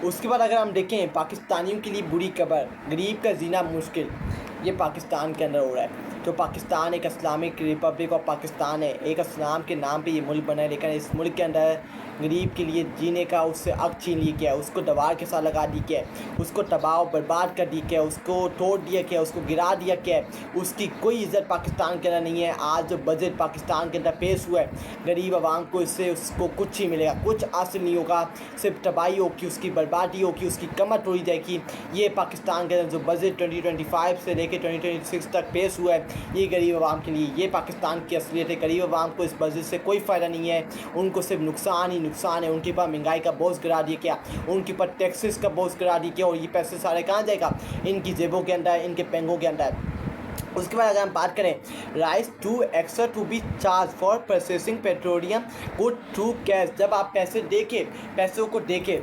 उसके बाद अगर हम देखें पाकिस्तानियों के लिए बुरी खबर, गरीब का जीना मुश्किल, ये पाकिस्तान के अंदर हो रहा है। तो पाकिस्तान एक इस्लामिक रिपब्लिक ऑफ पाकिस्तान है, एक इस्लाम के नाम पे ये मुल्क बना है, लेकिन इस मुल्क के अंदर गरीब के लिए जीने का उससे हक छीन लिया गया है, उसको दीवार के साथ लगा दी गया है, उसको तबाह बर्बाद कर दिया गया है, उसको तोड़ दिया गया है, उसको गिरा दिया गया है, उसकी कोई इज़्ज़त पाकिस्तान के अंदर नहीं है। आज जो बजट पाकिस्तान के अंदर पेश हुआ है, गरीब आवाम को इससे उसको कुछ ही मिलेगा, कुछ हासिल नहीं होगा, सिर्फ तबाही होगी, उसकी बर्बादी होगी, उसकी कमर तोड़ी जाएगी। ये पाकिस्तान के अंदर जो बजट 2025 से लेकर 2026 तक पेश हुआ है, ये गरीब आवाम के लिए, ये पाकिस्तान की असलियत है। गरीब आवाम को इस बजट से कोई फ़ायदा नहीं है, उनको सिर्फ नुकसान ही नुकसान है। उनके ऊपर महंगाई का बोझ गिरा दिया गया, उनके ऊपर टैक्सेस का बोझ गिरा दिया गया, और ये पैसे सारे कहाँ जाएगा? इनकी जेबों के अंदर, इनके बैंकों के अंदर। उसके बाद अगर हम बात करें, rise to extra to be charge for processing petroleum good through cash. जब आप पैसों को देके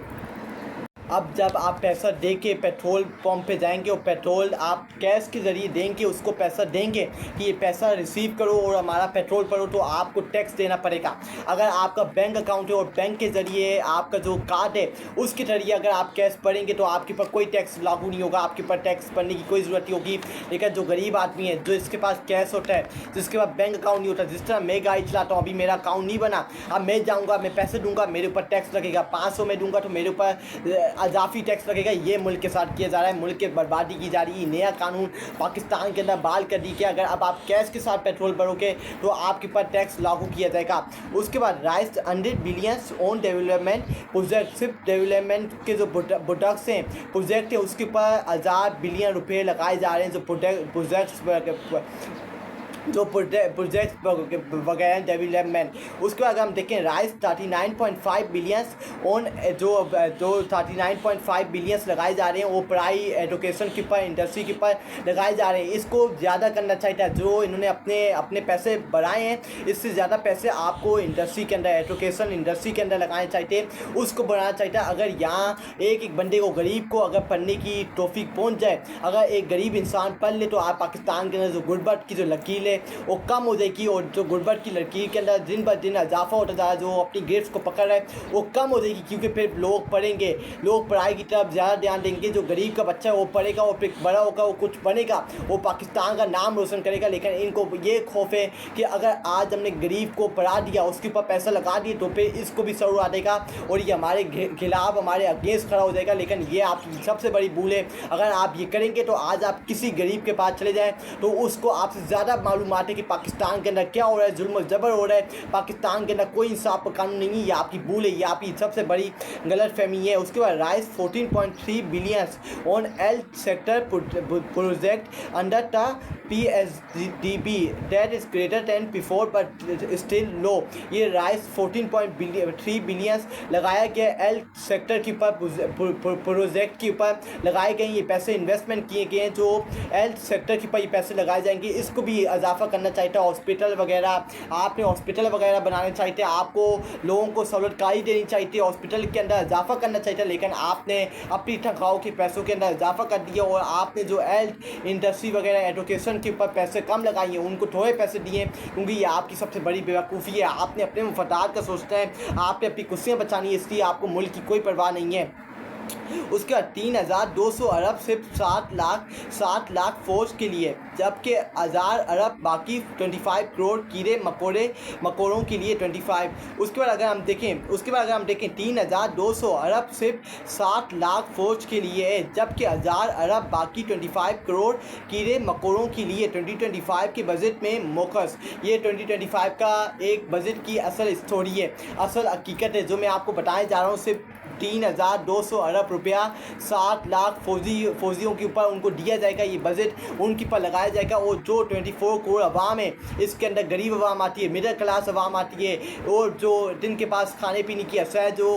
अब जब आप पैसा दे के पेट्रोल पंप पे जाएंगे और पेट्रोल आप कैश के ज़रिए देंगे, उसको पैसा देंगे कि ये पैसा रिसीव करो और हमारा पेट्रोल भरो, तो आपको टैक्स देना पड़ेगा। अगर आपका बैंक अकाउंट है और बैंक के ज़रिए आपका जो कार्ड है उसके ज़रिए अगर आप कैश भरेंगे तो आपके ऊपर कोई टैक्स लागू नहीं होगा, आपके ऊपर टैक्स भरने की कोई ज़रूरत नहीं होगी। लेकिन जो गरीब आदमी है, जो इसके पास कैश होता है, जिसके पास बैंक अकाउंट नहीं होता, जिस तरह मैं गाड़ी चलाता हूँ, अभी मेरा अकाउंट नहीं बना, अब मैं जाऊँगा, मैं पैसे दूंगा, मेरे ऊपर टैक्स लगेगा। 500 में दूंगा तो मेरे ऊपर अजाफी टैक्स लगेगा। ये मुल्क के साथ किया जा रहा है, मुल्क की बर्बादी की जा रही है। नया कानून पाकिस्तान के अंदर बाल कर दी कि अगर अब आप कैश के साथ पेट्रोल भरोगे तो आपके ऊपर टैक्स लागू किया जाएगा। उसके बाद rice 100 billions on development project, सिर्फ डेवलपमेंट के जो प्रोडक्ट्स हैं, प्रोजेक्ट है, उसके ऊपर 1000 बिलियन रुपये लगाए जा रहे हैं। जो प्रोजेक्ट्स वगैरह डेवलपमेंट। उसके बाद अगर हम देखें, राइस 39.5 बिलियंस ऑन जो 39.5 बिलियंस लगाए जा रहे हैं वो पढ़ाई एजुकेशन के ऊपर, इंडस्ट्री के ऊपर लगाए जा रहे हैं। इसको ज़्यादा करना चाहिए था, जो इन्होंने अपने पैसे बढ़ाए हैं, इससे ज़्यादा पैसे आपको इंडस्ट्री के अंदर, एजुकेशन इंडस्ट्री के अंदर लगाने चाहिए, उसको बढ़ाना चाहिए था। अगर यहाँ एक बंदे को, गरीब को अगर पढ़ने की तौफीक पहुँच जाए, अगर एक गरीब इंसान पढ़ ले, तो आप पाकिस्तान के अंदर जो गुर्बत की जो लकीर है वो कम हो जाएगी, और जो गुर्बत की लकीर के अंदर दिन ब दिन इजाफा होता जा रहा है, जो अपनी गिरफ्त को पकड़ रहा है, वो कम हो जाएगी। क्योंकि फिर लोग पढ़ेंगे, लोग पढ़ाई की तरफ ज़्यादा ध्यान देंगे। जो गरीब का बच्चा है वो पढ़ेगा, वो फिर बड़ा होगा, वो कुछ बनेगा, वो पाकिस्तान का नाम रोशन करेगा। लेकिन इनको ये खौफ है कि अगर आज हमने गरीब को पढ़ा दिया, उसके ऊपर पैसा लगा दिए, तो फिर इसको भी सरूर आ देगा और ये हमारे खिलाफ, हमारे अगेंस्ट खड़ा हो जाएगा। लेकिन ये आपकी सबसे बड़ी भूल है। अगर आप ये करेंगे तो आज आप किसी गरीब के पास चले जाएँ तो उसको आपसे ज़्यादा मालूमात है कि पाकिस्तान के अंदर क्या हो रहा है, जुल्म जबर हो रहा है, पाकिस्तान के अंदर कोई इंसाफ का कानून नहीं है। ये आपकी भूल है, ये आपकी सबसे बड़ी गलत फहमी है। उसके बाद rise 14.3 billions on health sector project under the PSDB that is greater than before but still low. ये राइस 14.3 बिलियंस लगाया गया हेल्थ सेक्टर के ऊपर, प्रोजेक्ट के ऊपर लगाए गए ये पैसे, इन्वेस्टमेंट किए गए हैं जो हेल्थ सेक्टर के ऊपर ये पैसे लगाए जाएंगे। इसको भी इजाफा करना चाहिए था। हॉस्पिटल वगैरह, आपने हॉस्पिटल वगैरह बनाने चाहिए थे, आपको लोगों को सहूलतकारी देनी चाहिए थी, हॉस्पिटल के अंदर इजाफा करना चाहिए था। लेकिन आपने अपनी तनख्वाहों के पैसों के अंदर इजाफा कर दिया और आपने जो हेल्थ इंडस्ट्री वगैरह एजुकेशन के ऊपर पैसे कम लगाए हैं, उनको थोड़े पैसे दिए, क्योंकि ये आपकी सबसे बड़ी बेवकूफ़ी है। आपने अपने मुफादात का सोचना है, आपने अपनी कुर्सियाँ बचानी है, इसलिए आपको मुल्क की कोई परवाह नहीं है। उसके बाद 3200 अरब सिर्फ 7 लाख फौज के लिए, जबकि 1000 अरब बाकी 25 करोड़ कीड़े मकोड़ों के लिए 25। उसके बाद अगर हम देखें 3200 अरब सिर्फ 7 लाख फौज के लिए है, जबकि 1000 अरब बाकी 25 करोड़ कीड़े मकोड़ों के लिए 2025 के बजट में मोकस। ये 2025 का एक बजट की असल स्टोरी है, असल हकीकत है, जो मैं आपको बताने जा रहा हूँ। सिर्फ 3200 अरब रुपया 7 लाख फौजियों के ऊपर उनको दिया जाएगा, ये बजट उनके ऊपर लगाया जाएगा। और जो 24 करोड़ अवाम है, इसके अंदर गरीब अवाम आती है, मिडिल क्लास अवाम आती है, और जो जिनके पास खाने पीने की असर जो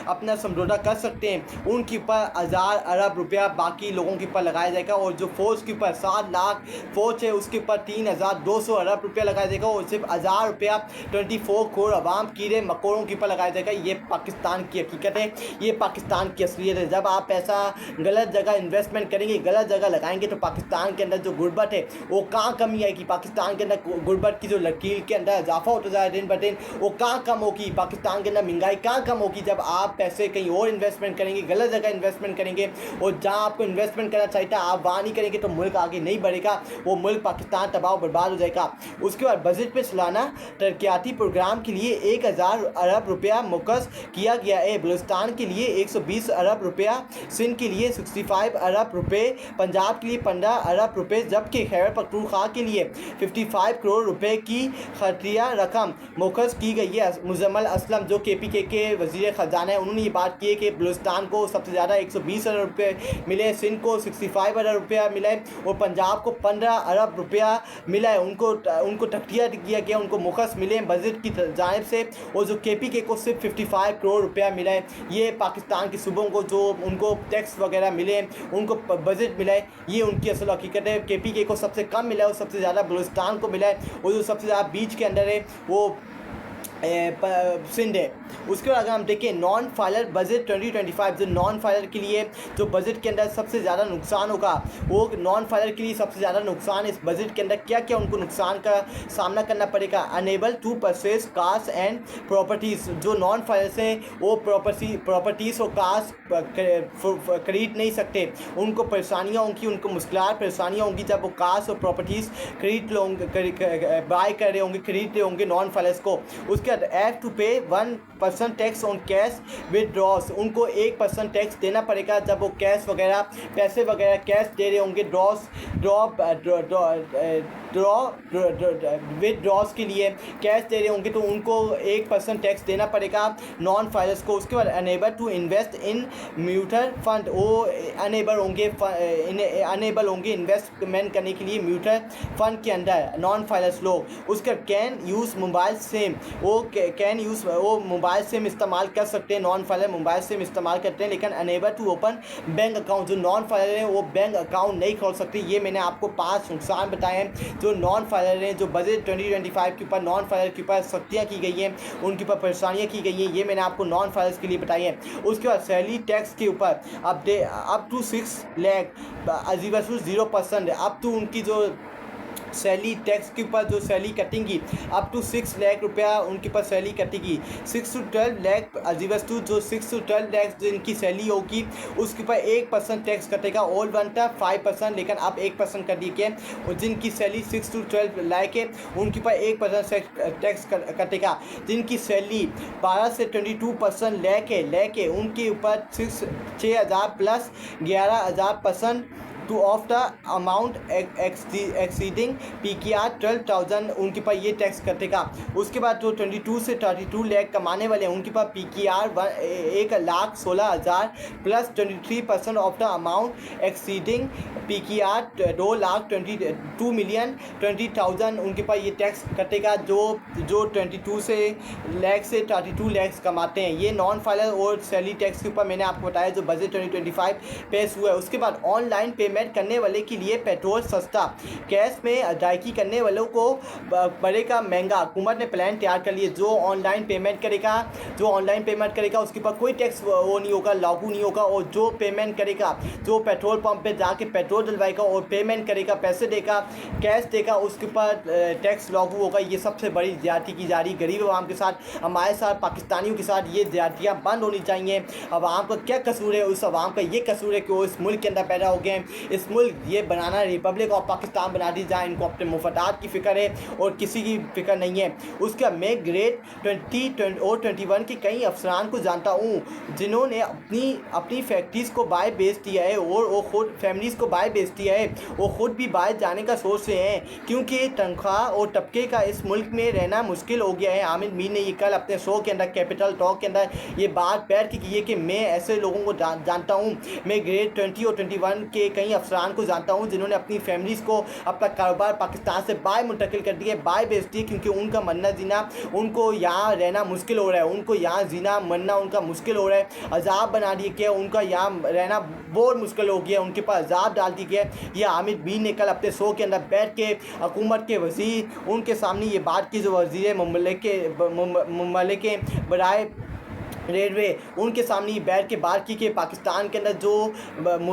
अपना समझौता कर सकते हैं, उनके ऊपर 1000 अरब रुपया बाकी लोगों के ऊपर लगाया जाएगा। और जो फ़ौज के ऊपर 7 लाख फ़ौज है, उसके ऊपर 3200 अरब रुपया लगाया जाएगा, और सिर्फ 1000 रुपया 24 करोड़ अवाम कीड़े मकोड़ों के ऊपर लगाया जाएगा। ये पाकिस्तान की हकीकत है, ये पाकिस्तान की असलियत है। जब आप पैसा गलत जगह इन्वेस्टमेंट करेंगे, गलत जगह लगाएंगे, तो पाकिस्तान के अंदर जो गुर्बत है वो कहाँ कमी आएगी, पाकिस्तान के अंदर गुर्बत की जो लकीर के अंदर इजाफा होता जाए दिन ब दिन, वो कहाँ कम होगी, पाकिस्तान के अंदर महंगाई कहाँ कम होगी, जब आप पैसे कहीं और इन्वेस्टमेंट करेंगे, गलत जगह इन्वेस्टमेंट करेंगे, और जहाँ आपको इन्वेस्टमेंट करना चाहिए था आप वहाँ नहीं करेंगे, तो मुल्क आगे नहीं बढ़ेगा, वो मुल्क पाकिस्तान तबाह बर्बाद हो जाएगा। उसके बाद बजट पे सालाना तरक्याती प्रोग्राम के लिए 1000 अरब रुपया मुकर्रर किया गया है। बलूचिस्तान के लिए 120 अरब रुपया, सिंध के लिए 65 अरब रुपए, पंजाब के लिए 15 अरब रुपए, जबकि खैबर पख्तूनख्वा के लिए 55 करोड़ रुपए की खर्चिया रकम मुकर्रर की गई है। मुजम्मिल असलम जो KPK के वजीर ख़जाना है, उन्होंने ये बात की है कि बलूचिस्तान को सबसे ज़्यादा 120 अरब रुपये मिले, सिंध को 65 अरब रुपया मिला है, और पंजाब को 15 अरब रुपया मिला है। उनको तख्तिया किया गया, उनको मुकर्रर मिले बजट की जानिब से, और जो KPK को सिर्फ 55 करोड़ रुपया मिला है। ये पाकिस्तान के सूबों को जो उनको टैक्स वगैरह मिले हैं, उनको बजट मिला है, ये उनकी असल हकीकत है। KPK को सबसे कम मिला है और सबसे ज़्यादा बलूचिस्तान को मिला है, और जो सबसे ज़्यादा बीच के अंदर है वो सिंध है। उसके बाद अगर हम देखें नॉन फाइलर बजट 2025, जो नॉन फाइलर के लिए जो बजट के अंदर सबसे ज़्यादा नुकसान होगा, वो नॉन फाइलर के लिए सबसे ज़्यादा नुकसान इस बजट के अंदर क्या क्या उनको नुकसान का सामना करना पड़ेगा। Unable to purchase cars and properties, जो नॉन फाइलर्स हैं वो प्रॉपर्टीज़ और कार्स खरीद नहीं सकते, उनको परेशानियाँ होंगी, उनको मुश्किलात परेशानियाँ होंगी जब वो कार्स और प्रॉपर्टीज़ बाय कर रहे होंगे, खरीद रहे होंगे नॉन फाइलर्स को। उसके बाद हैव टू पे 1% टैक्स ऑन कैश विदड्रॉस, उनको 1% टैक्स देना पड़ेगा जब वो कैश वगैरह पैसे वगैरह कैश दे रहे होंगे विदड्रॉस के लिए कैश दे रहे होंगे, तो उनको 1% टैक्स देना पड़ेगा नॉन फाइलर्स को। उसके बाद unable to invest in mutual fund, वो अनेबल होंगे इन्वेस्टमेंट करने के लिए म्यूचुअल फंड के अंदर नॉन फाइलर्स लोग। उसके कैन यूज़ मोबाइल सिम, वो मोबाइल सिम इस्तेमाल कर सकते हैं, नॉन फाइलर मोबाइल सिम इस्तेमाल करते हैं, लेकिन unable to open bank account, जो नॉन फाइलर हैं वो बैंक अकाउंट नहीं खोल सकते। ये मैंने आपको 5 नुकसान बताए हैं जो नॉन फाइलर हैं, जो बजट 2025 के ऊपर नॉन फाइलर के ऊपर सख्तियाँ की गई हैं, उनके ऊपर परेशानियाँ की गई हैं, ये मैंने आपको नॉन फाइलर्स के लिए बताई हैं। उसके बाद सैलरी टैक्स के ऊपर अप टू 6 लाख अजीबसूर 0%, अप टू उनकी जो सैलरी टैक्स के ऊपर जो सैलरी कटेंगी अप टू 6 लाख रुपया उनके पास सैलरी कटेगी। 6 to 12 लाख अजीबस्तु जो 6 to 12 लाख जिनकी सैलरी होगी उसके ऊपर 1% टैक्स कटेगा। ऑल बनता 5%, लेकिन अब 1% कर दी गया, और जिनकी सैलरी 6 to 12 लाख है उनके ऊपर 1% टैक्स कटेगा। जिनकी सैलरी 12 से 22% लाख है उनके ऊपर 6,000 plus 11,000% two of the amount exceeding PKR 12,000 उनके पास ये टैक्स कटेगा। उसके बाद जो 22 से 32 लाख कमाने वाले हैं उनके पास PKR 1,16,000 plus 23% of the amount exceeding PKR 2,22,020,000 उनके पास ये टैक्स कटेगा। जो 22 से लाख से 32 लाख कमाते हैं, ये नॉन फाइलर और सैलरी टैक्स के ऊपर मैंने आपको बताया जो बजट 2025 पेश हुआ है। उसके बाद ऑनलाइन पेमेंट करने वाले के लिए पेट्रोल सस्ता, कैश में अदायगी करने वालों को पड़ेगा महंगा। हुकूमत ने प्लान तैयार कर लिए, जो ऑनलाइन पेमेंट करेगा उसके ऊपर कोई टैक्स वो नहीं होगा, लागू नहीं होगा, और जो पेमेंट करेगा, जो पेट्रोल पंप पे जाके पेट्रोल डलवाएगा और पेमेंट करेगा, पैसे देगा, कैश देगा, उसके ऊपर टैक्स लागू होगा। ये सबसे बड़ी ज़्यादती की जा रही गरीब आवाम के साथ, हमारे साथ पाकिस्तानियों के साथ ये ज़्यादतियाँ बंद होनी चाहिए। आवाम का क्या कसूर है? उस आवाम का ये कसूर है कि वो इस मुल्क के अंदर पैदा हो गए हैं। इस मुल्क ये बनाना रिपब्लिक ऑफ पाकिस्तान बना दी जाए, इनको अपने मुफादात की फ़िक्र है और किसी की फ़िक्र नहीं है। उसका मैं ग्रेड 20 और 21 के कई अफसरान को जानता हूँ जिन्होंने अपनी फैक्ट्रीज़ को बाहर बेच दिया है और वो खुद फैमिलीज़ को बाहर बेच दिया है, वो खुद भी बाहर जाने का सोच रहे हैं क्योंकि तनख्वाह और तबके का इस मुल्क में रहना मुश्किल हो गया है। आमिर मीर ने ये कल अपने शो के अंदर कैपिटल टॉक के अंदर ये बात बैठ के की है कि मैं ऐसे लोगों को जानता हूँ। मैं ग्रेड 20 और 21 के कई अफसरान को जानता हूँ जिन्होंने अपनी फैमिलीज़ को अपना कारोबार पाकिस्तान से बाहर मुंतकिल कर दिए, बाहर बेच दिए, क्योंकि उनका मरना जीना, उनको यहाँ रहना मुश्किल हो रहा है, उनको यहाँ जीना मरना उनका मुश्किल हो रहा है। अजाब बना दिए गया, उनका यहाँ रहना बहुत मुश्किल हो गया, उनके पास अजाब डाल दी गया। ये आमिर मीर ने कल अपने शो के अंदर बैठ के हुकूमत के वज़ीर उनके सामने ये बात की, जो वज़ीर ममलिक बराए रेलवे उनके सामने ये बैठ के बात की कि पाकिस्तान के अंदर जो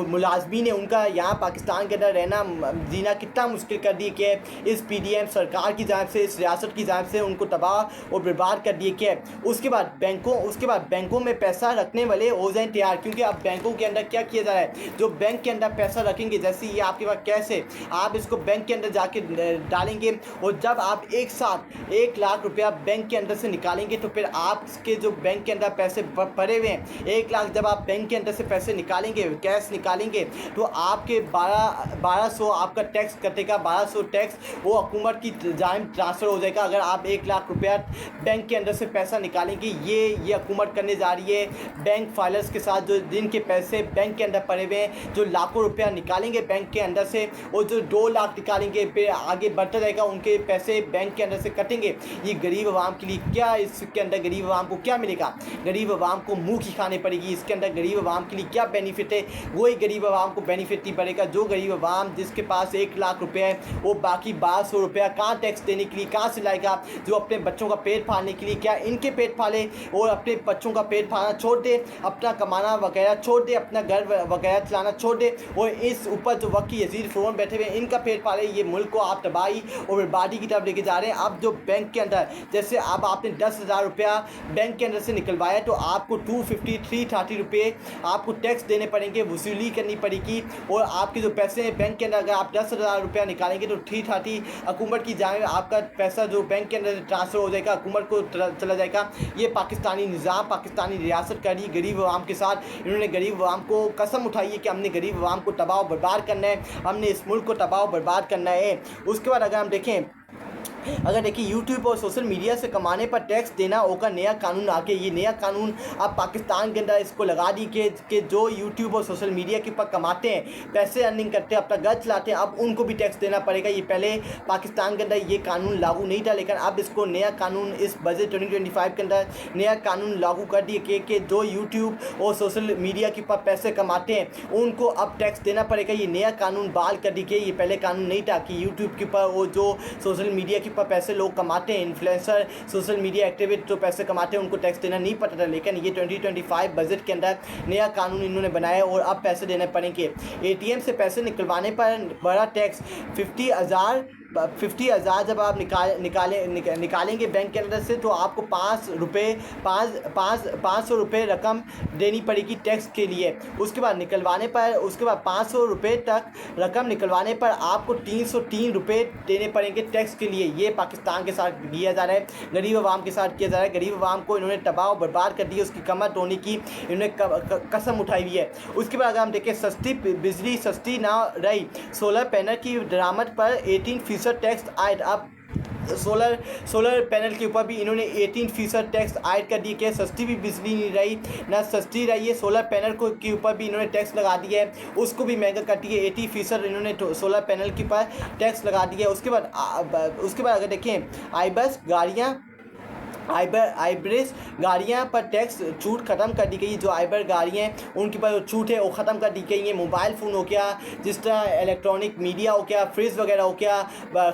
मुलाजमीन है उनका यहाँ पाकिस्तान के अंदर रहना जीना कितना मुश्किल कर दिए कि इस पीडीएम सरकार की जानिब से, इस रियासत की जानिब से उनको तबाह और बर्बाद कर दिए कि उसके बाद बैंकों में पैसा रखने वाले हो जाएं तैयार, क्योंकि अब बैंकों के अंदर क्या किया जा रहा है, जो बैंक के अंदर पैसा रखेंगे, जैसे ये आपके पास कैसे आप इसको बैंक के अंदर जाके डालेंगे और जब आप एक साथ 1 लाख रुपया बैंक के अंदर से निकालेंगे तो फिर आपके जो बैंक के अंदर पैसे पड़े हुए हैं 1 लाख, जब आप बैंक के अंदर से पैसे निकालेंगे, कैश निकालेंगे, तो आपके 1200 आपका टैक्स कटेगा, 1200 टैक्स वो हुकूमत की जानिब ट्रांसफ़र हो जाएगा। अगर आप 1 लाख रुपया बैंक के अंदर से पैसा निकालेंगे, ये हुकूमत करने जा रही है बैंक फाइलर्स के साथ, जो जिनके पैसे बैंक के अंदर पड़े हुए हैं, जो लाखों रुपया निकालेंगे बैंक के अंदर से और जो 2 लाख निकालेंगे फिर आगे बढ़ता रहेगा, उनके पैसे बैंक के अंदर से कटेंगे। ये गरीब आवाम के लिए क्या, इसके अंदर गरीब आवाम को क्या मिलेगा? गरीब आवाम को मुँह की खानी पड़ेगी। इसके अंदर गरीब आवाम के लिए क्या बेनिफिट है? वही गरीब आवाम को बेनिफिट नहीं पड़ेगा। जो गरीब आवाम जिसके पास 1 लाख रुपये है वो बाकी 1200 रुपया कहाँ टैक्स देने के लिए कहाँ से लाएगा? जो अपने बच्चों का पेट फाड़ने के लिए, क्या इनके पेट फाड़े और अपने बच्चों का पेट फाड़ना छोड़ दे, अपना कमाना वगैरह छोड़ दे, अपना घर वगैरह चलाना छोड़ दे और इस ऊपर जो वकी यजीद फ़िरौन बैठे हुए इनका पेट फाड़े? ये मुल्क को आप तबाही और बर्बादी की तरफ लेके जा रहे हैं। अब जो बैंक के अंदर जैसे अब आपने 10,000 रुपया बैंक के अंदर से निकलवाया तो आपको 250-330 रुपये आपको टैक्स देने पड़ेंगे, वसूली करनी पड़ेगी और आपके जो पैसे हैं बैंक के अंदर अगर आप 10,000 रुपया निकालेंगे तो 330 हुकूमत की जानिब आपका पैसा जो बैंक के अंदर ट्रांसफ़र हो जाएगा, हुकूमत को चला जाएगा। ये पाकिस्तानी निज़ाम, पाकिस्तानी रियासत कर रही गरीब आवाम के साथ। इन्होंने गरीब आवाम को कसम उठाई है कि हमने गरीब आवाम को तबाह बर्बाद करना है, हमने इस मुल्क को तबाह बर्बाद करना है। उसके बाद अगर हम देखें, यूट्यूब और सोशल मीडिया से कमाने पर टैक्स देना होगा नया कानून आके, ये नया कानून अब पाकिस्तान के अंदर इसको लगा दी कि जो यूट्यूब और सोशल मीडिया के ऊपर कमाते हैं, पैसे अर्निंग करते हैं, अपना घर चलाते हैं, अब उनको भी टैक्स देना पड़ेगा। ये पहले पाकिस्तान के अंदर ये कानून लागू नहीं था, लेकिन अब इसको नया कानून इस बजट 2025 के अंदर नया कानून लागू कर दिए कि जो यूट्यूब और सोशल मीडिया के ऊपर पैसे कमाते हैं उनको अब टैक्स देना पड़ेगा। ये नया कानून बहाल कर दिए। ये पहले कानून नहीं था कि यूट्यूब के ऊपर वो जो सोशल मीडिया के पर पैसे लोग कमाते हैं, इन्फ्लुएंसर, सोशल मीडिया एक्टिविस्ट जो पैसे कमाते हैं उनको टैक्स देना नहीं पड़ता था, लेकिन ये 2025 बजट के अंदर नया कानून इन्होंने बनाया और अब पैसे देने पड़ेंगे। एटीएम से पैसे निकलवाने पर बड़ा टैक्स 50,000 जब आप निकालेंगे बैंक के अंदर से तो आपको 500 रुपये रकम देनी पड़ेगी टैक्स के लिए। उसके बाद 500 रुपये तक रकम निकलवाने पर आपको 303 रुपये देने पड़ेंगे टैक्स के लिए। ये पाकिस्तान के साथ किया जा रहा है, गरीब आवाम के साथ किया जा रहा है। गरीब आवाम को इन्होंने तबाह और बर्बाद कर दिया, उसकी कमर तोड़ने की इन्होंने कसम उठाई हुई है। उसके बाद अगर हम देखें, सस्ती बिजली सस्ती ना रही, सोलर पैनल की दरामद पर 18% टैक्स आयद। अब सोलर पैनल के ऊपर भी इन्होंने 18% टैक्स आयद कर दिए कि सस्ती भी बिजली नहीं रही, ना सस्ती रही है। सोलर पैनल को के ऊपर भी इन्होंने टैक्स लगा दिया है, उसको भी महंगा कर दिया। 80% इन्होंने सोलर पैनल के ऊपर टैक्स लगा दिया है। उसके बाद अगर देखें, आइब्रेस गाड़ियाँ पर टैक्स छूट ख़त्म कर दी गई है। जो आइबर गाड़ियाँ हैं उनके पर छूट है वो ख़त्म कर दी गई है। मोबाइल फ़ोन हो गया, जिस तरह इलेक्ट्रॉनिक मीडिया हो गया, फ्रिज वगैरह हो गया,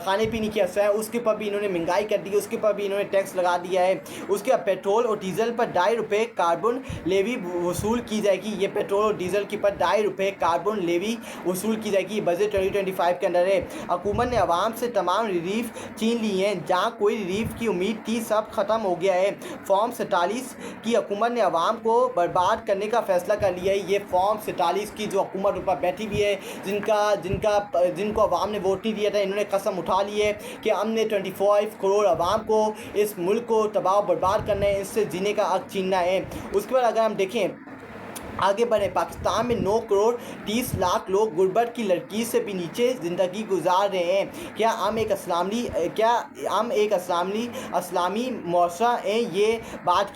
खाने पीने की अशिया, उसके ऊपर भी इन्होंने महंगाई कर दी है, उसके ऊपर भी इन्होंने टैक्स लगा दिया है। उसके बाद पेट्रोल और डीजल पर 2.5 रुपये कार्बन लेवी वसूल की जाएगी। ये पेट्रोल और डीजल के ऊपर 2.5 रुपये कार्बन लेवी वसूल की जाएगी। बजट 2025 के अंदर है। हुकूमत ने आवाम से तमाम रिलीफ छीन ली हैं, जहाँ कोई रिलीफ की उम्मीद थी सब ख़त्म हो गया है। फॉर्म 47 की हुकूमत ने आवाम को बर्बाद करने का फैसला कर लिया है। ये फॉर्म 47 की जो हुकूमत ऊपर बैठी हुई है, जिनको आवाम ने वोट नहीं दिया था, इन्होंने कसम उठा ली है कि हमने 25 करोड़ आवाम को इस मुल्क को तबाह बर्बाद करना है, इससे जीने का हक छीनना है। उसके बाद अगर हम देखें आगे बढ़े, पाकिस्तान में 9 करोड़ 30 लाख लोग गुर्बत की लकीर से भी नीचे ज़िंदगी गुजार रहे हैं। क्या हम एक इस्लामी मुआशरा है? ये बात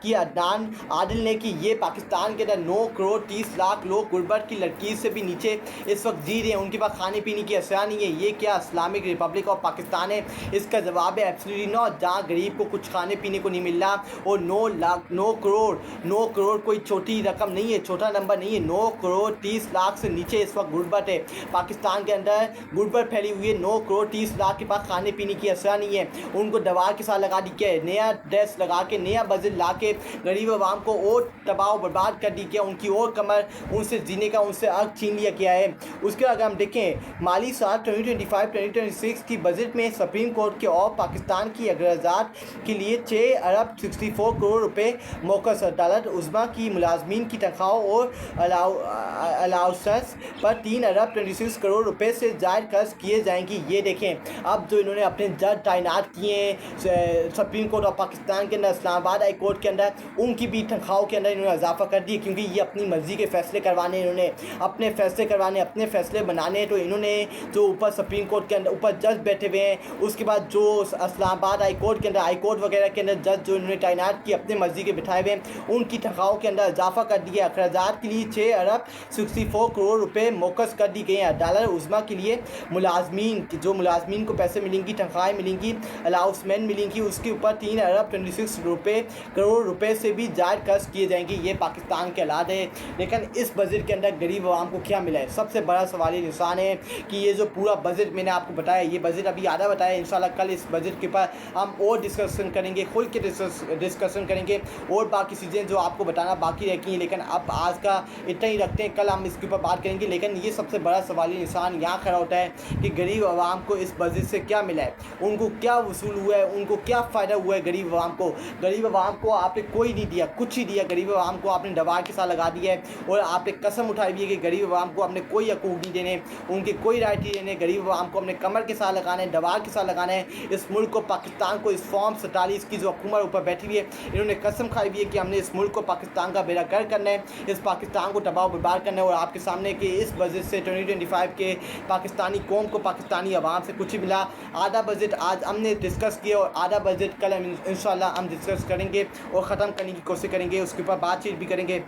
की अदनान आदिल ने कि ये पाकिस्तान के अंदर 9 करोड़ 30 लाख लोग गुर्बत की लकीर से भी नीचे इस वक्त जी रहे हैं, उनके पास खाने पीने की अशिया नहीं है। ये क्या इस्लामिक रिपब्लिक ऑफ पाकिस्तान है? इसका जवाब है एब्सोल्युटली नॉट। जहाँ गरीब को कुछ खाने पीने को नहीं मिल रहा और 9 करोड़ कोई छोटी रकम नहीं है, छोटा नंबर नहीं है। 9 करोड़ 30 लाख से नीचे इस वक्त गुर्बत है पाकिस्तान के अंदर, गुर्बत फैली हुई है। 9 करोड़ 30 लाख के पास खाने पीने की असरा नहीं है, उनको दवा के साथ लगा दी गया है। नया ड्रेस लगा के, नया बजट ला के गरीब आवाम को और तबाह बर्बाद कर दी गया, उनकी और कमर, उनसे जीने का उनसे हक छीन लिया गया है। उसके अगर हम देखें माली साल 2025-2026 की बजट में सुप्रीम कोर्ट के और पाकिस्तान की अखराजात के लिए 6 अरब 64 करोड़ रुपए मौकस। अदालत उज़्मा की मुलाजमीन की तनख्वाहों और अलाउंसेस पर 3 अरब 26 करोड़ रुपए से ज़ायद खर्च किए जाएंगी। ये देखें अब जो इन्होंने अपने जज तैनात किए हैं सुप्रीम कोर्ट ऑफ पाकिस्तान के अंदर, इस्लामाबाद हाई कोर्ट के अंदर, उनकी भी तनख्वाहों के अंदर इन्होंने इजाफा कर दिया, क्योंकि ये अपनी मर्ज़ी के फैसले करवाने, इन्होंने अपने फैसले करवाने, अपने फैसले बनाने। तो इन्होंने जो ऊपर सुप्रीम कोर्ट के अंदर ऊपर जज बैठे हुए हैं, उसके बाद जो इस्लामाबाद हाई कोर्ट के अंदर, हाई कोर्ट वगैरह के अंदर जज जो इन्होंने तैनात किए अपनी मर्ज़ी के बिठाए हुए हैं, उनकी तनख्वाहों के अंदर इजाफा कर दिया। अखराजात के लिए 6 अरब 64 करोड़ रुपए मौकस कर दी गई हैं। अदालत उज़्मा के लिए मुलाजमीन को पैसे मिलेंगी, तनख्वाहें मिलेंगी, अलाउंसमेंट मिलेंगी, उसके ऊपर 3 अरब 26 करोड़ रुपए से भी ज़्यादा खर्च किए जाएंगे। ये पाकिस्तान के हालात है। लेकिन इस बजट के अंदर गरीब आवाम को क्या मिला है? सबसे बड़ा सवाल ये निशान है कि ये जो पूरा बजट मैंने आपको बताया, ये बजट अभी आधा बताया, इंशाल्लाह कल इस बजट के ऊपर हम और डिस्कशन करेंगे, खुल के डिस्कशन करेंगे, और बाकी चीज़ें जो आपको बताना बाकी रखी हैं। लेकिन अब आज का इतना ही रखते हैं, कल हम इसके ऊपर बात करेंगे। लेकिन ये सबसे बड़ा सवाल निशान यहाँ खड़ा होता है कि गरीब आवाम को इस बजट से क्या मिला है, उनको क्या वसूल हुआ है, उनको क्या फ़ायदा हुआ है गरीब आवाम को। गरीब आवाम को आपने कोई नहीं दिया, कुछ ही दिया। गरीब आवाम को आपने दवा के साथ लगा दिया है, और आपने कसम उठाई हुई है कि गरीब आवाम को आपने कोई हकूक़ नहीं देने, उनके कोई राइट नहीं देने। गरीब आवाम को अपने कमर के साथ लगाना है, दवा के साथ लगाना है। इस मुल्क को, पाकिस्तान को, इस फॉर्म 47 की जो हुकूमत ऊपर बैठी हुई है, इन्होंने कसम खाई हुई है कि हमने इस मुल्क को, पाकिस्तान का बेड़ा गर्क करना है, इस पाकिस्तान को तबाह बर्बाद करना है। और आपके सामने कि इस बजट से 2025 के पाकिस्तानी कौम को, पाकिस्तानी आवाम से कुछ ही मिला। आधा बजट आज हमने डिस्कस किया और आधा बजट कल इंशाल्लाह हम डिस्कस करेंगे और ख़त्म करने की कोशिश करेंगे, उसके ऊपर बातचीत भी करेंगे।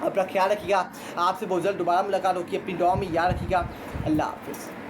अपना ख्याल रखिएगा, आपसे बहुत जल्द दोबारा मुलाकात होगी। अपनी दुआ में याद रखिएगा। अल्लाह हाफ़िज़।